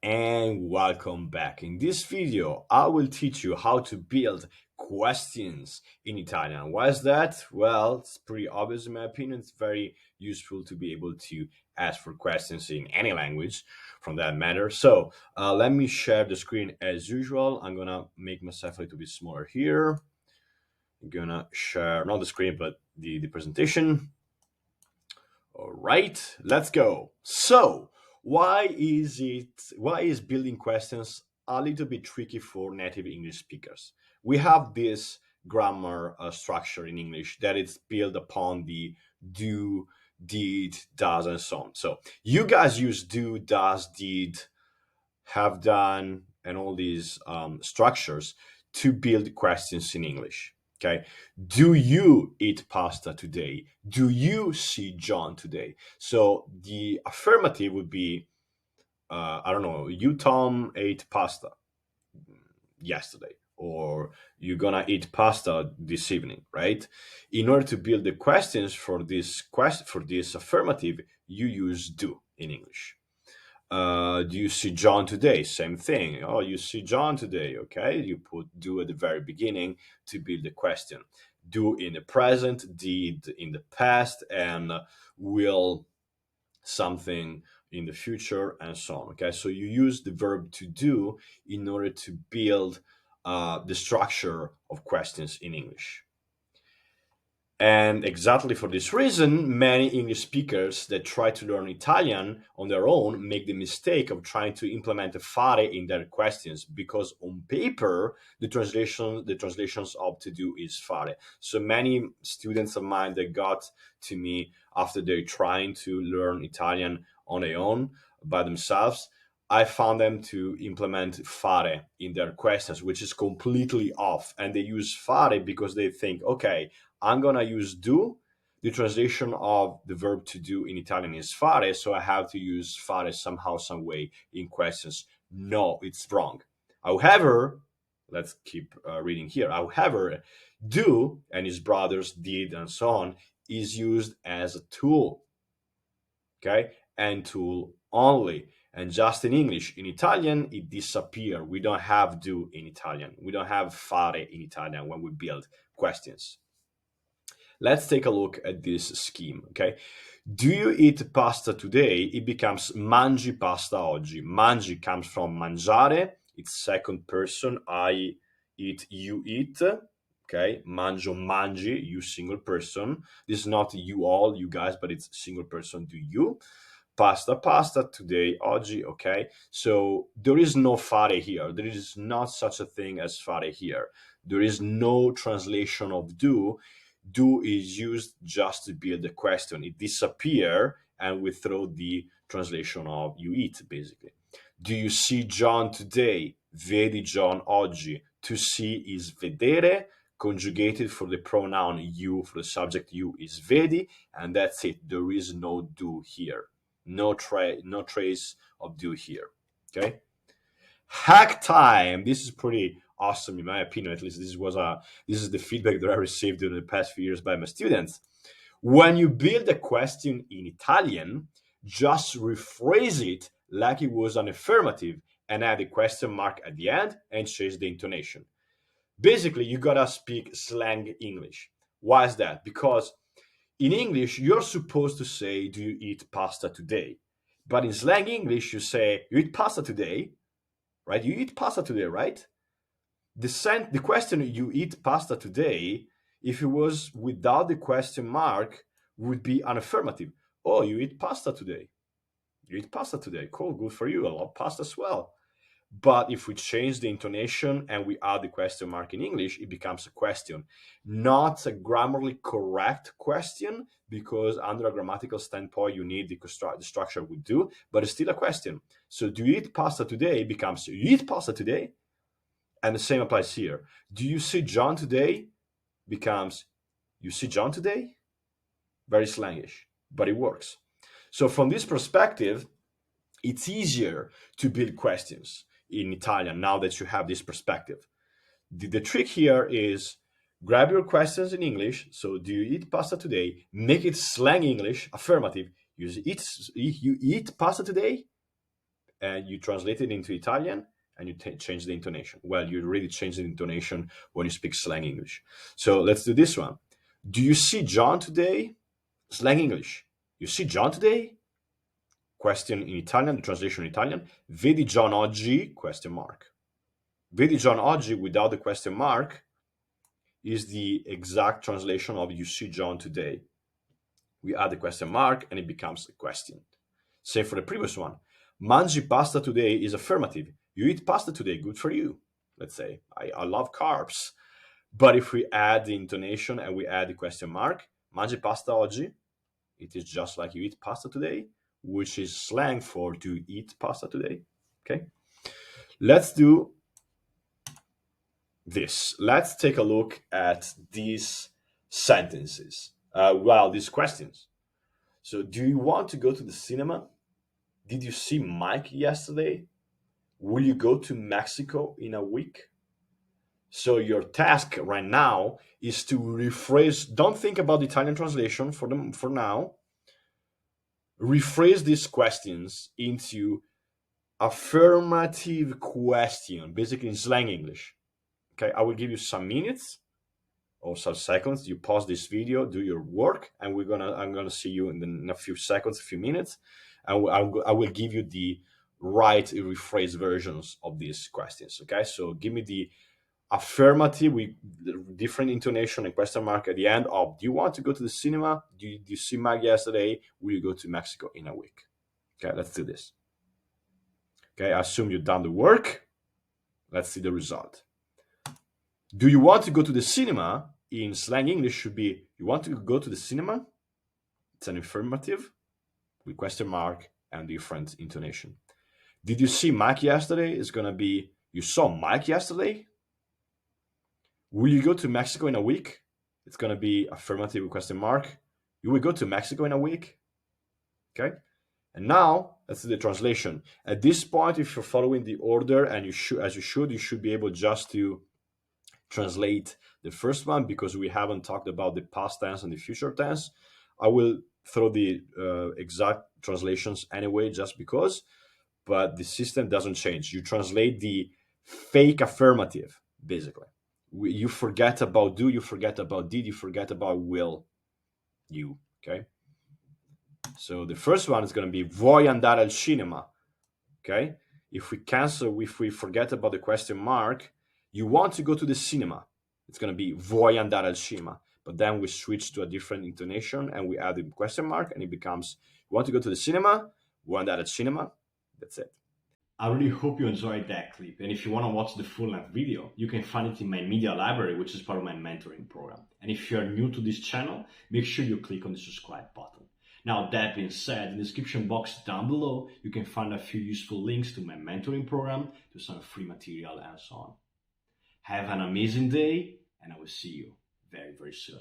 And welcome back. In this video, I will teach you how to build questions in Italian. Why is that? Well, it's pretty obvious in my opinion. It's very useful to be able to ask for questions in any language from that matter. So let me share the screen as usual. I'm gonna make myself a little bit smaller here. I'm gonna share not the screen, but the presentation. All right, let's go. So, why is building questions a little bit tricky for native English speakers? We have this grammar structure in English that is built upon the do, did, does, and so on. So, you guys use do, does, did, have done, and all these structures to build questions in English. Okay. Do you eat pasta today? Do you see John today? So the affirmative would be, I don't know, you, Tom, ate pasta yesterday, or you're gonna eat pasta this evening, right? In order to build the questions for this affirmative, you use do in English. Do you see John today? Same thing. Oh, you see John today. Okay. You put do at the very beginning to build the question. Do in the present, did in the past, and will something in the future, and so on. Okay. So you use the verb to do in order to build the structure of questions in English. And exactly for this reason, many English speakers that try to learn Italian on their own make the mistake of trying to implement a fare in their questions, because on paper the translations of to do is fare. So many students of mine that got to me after they're trying to learn Italian on their own by themselves, I found them to implement fare in their questions, which is completely off. And they use fare because they think, okay, I'm gonna use do. The translation of the verb to do in Italian is fare, so I have to use fare somehow, some way in questions. No, it's wrong. However, let's keep reading here. However, do and his brothers did and so on is used as a tool, okay, and tool only. And just in English, in Italian, it disappears. We don't have do in Italian. We don't have fare in Italian when we build questions. Let's take a look at this scheme, okay? Do you eat pasta today? It becomes mangi pasta oggi. Mangi comes from mangiare, it's second person, I eat, you eat, okay? Mangio, mangi, you single person. This is not you all, you guys, but it's single person, do you. Pasta, pasta, today, oggi, okay? So there is no fare here. There is not such a thing as fare here. There is no translation of do is used just to build the question. It disappear and we throw the translation of you eat, basically. Do you see John today? Vedi John oggi. To see is vedere, conjugated for the pronoun you, for the subject you is vedi, and that's it. There is no do here. No trace of do here. Okay? Hack time. This is pretty awesome in my opinion. At least this is the feedback that I received in the past few years by my students. When you build a question in Italian, just rephrase it like it was an affirmative and add a question mark at the end and change the intonation. Basically, you gotta speak slang English. Why is that? Because in English, you're supposed to say, do you eat pasta today? But in slang English, you say, you eat pasta today, right? You eat pasta today, right? The question, you eat pasta today, if it was without the question mark, would be an affirmative. Oh, you eat pasta today. You eat pasta today. Cool, good for you. I love pasta as well. But if we change the intonation and we add the question mark in English, it becomes a question, not a grammatically correct question, because under a grammatical standpoint, you need the structure would do, but it's still a question. So, do you eat pasta today becomes, you eat pasta today? And the same applies here. Do you see John today becomes, you see John today? Very slangish, but it works. So, from this perspective, it's easier to build questions in Italian now that you have this perspective. The trick here is grab your questions in English. So, do you eat pasta today? Make it slang English, affirmative. You eat pasta today? and you translate it into Italian, and you change the intonation. Well, you really change the intonation when you speak slang English. So let's do this one. Do you see John today? Slang English. You see John today? Question in Italian, the translation in Italian. Vedi John oggi? Question mark. Vedi John oggi without the question mark is the exact translation of you see John today. We add the question mark and it becomes a question. Same for the previous one. Mangi pasta today is affirmative. You eat pasta today, good for you. Let's say, I love carbs. But if we add the intonation and we add the question mark, mangi pasta oggi, it is just like you eat pasta today, which is slang for do you eat pasta today? Okay. Let's do this. Let's take a look at these sentences. These questions. So, do you want to go to the cinema? Did you see Mike yesterday? Will you go to Mexico in a week? So your task right now is to rephrase. Don't think about the Italian translation for now. Rephrase these questions into affirmative question, basically in slang English. Okay, I will give you some minutes or some seconds. You pause this video, do your work, and I'm gonna see you in a few seconds, a few minutes, and I will give you the right rephrase versions of these questions. Okay, so give me the affirmative with different intonation and question mark at the end of, do you want to go to the cinema? Do you see Mag yesterday? Will you go to Mexico in a week? Okay, let's do this. Okay, I assume you've done the work. Let's see the result. Do you want to go to the cinema? In slang English should be, you want to go to the cinema? It's an affirmative with question mark and different intonation. Did you see Mike yesterday? It's going to be, you saw Mike yesterday? Will you go to Mexico in a week? It's going to be affirmative with question mark. You will go to Mexico in a week? Okay. And now let's do the translation. At this point, if you're following the order and you should be able just to translate the first one, because we haven't talked about the past tense and the future tense. I will throw the exact translations anyway, just because, but the system doesn't change. You translate the fake affirmative, basically. You forget about do, you forget about did, you forget about will, you, okay? So the first one is going to be vuoi andare al cinema, okay? If we forget about the question mark, you want to go to the cinema, it's going to be vuoi andare al cinema. But then we switch to a different intonation and we add the question mark and it becomes, you want to go to the cinema, vuoi andare al cinema. That's it. I really hope you enjoyed that clip. And if you want to watch the full length video, you can find it in my media library, which is part of my mentoring program. And if you are new to this channel, make sure you click on the subscribe button. Now, that being said, in the description box down below, you can find a few useful links to my mentoring program, to some free material and so on. Have an amazing day, and I will see you very, very soon.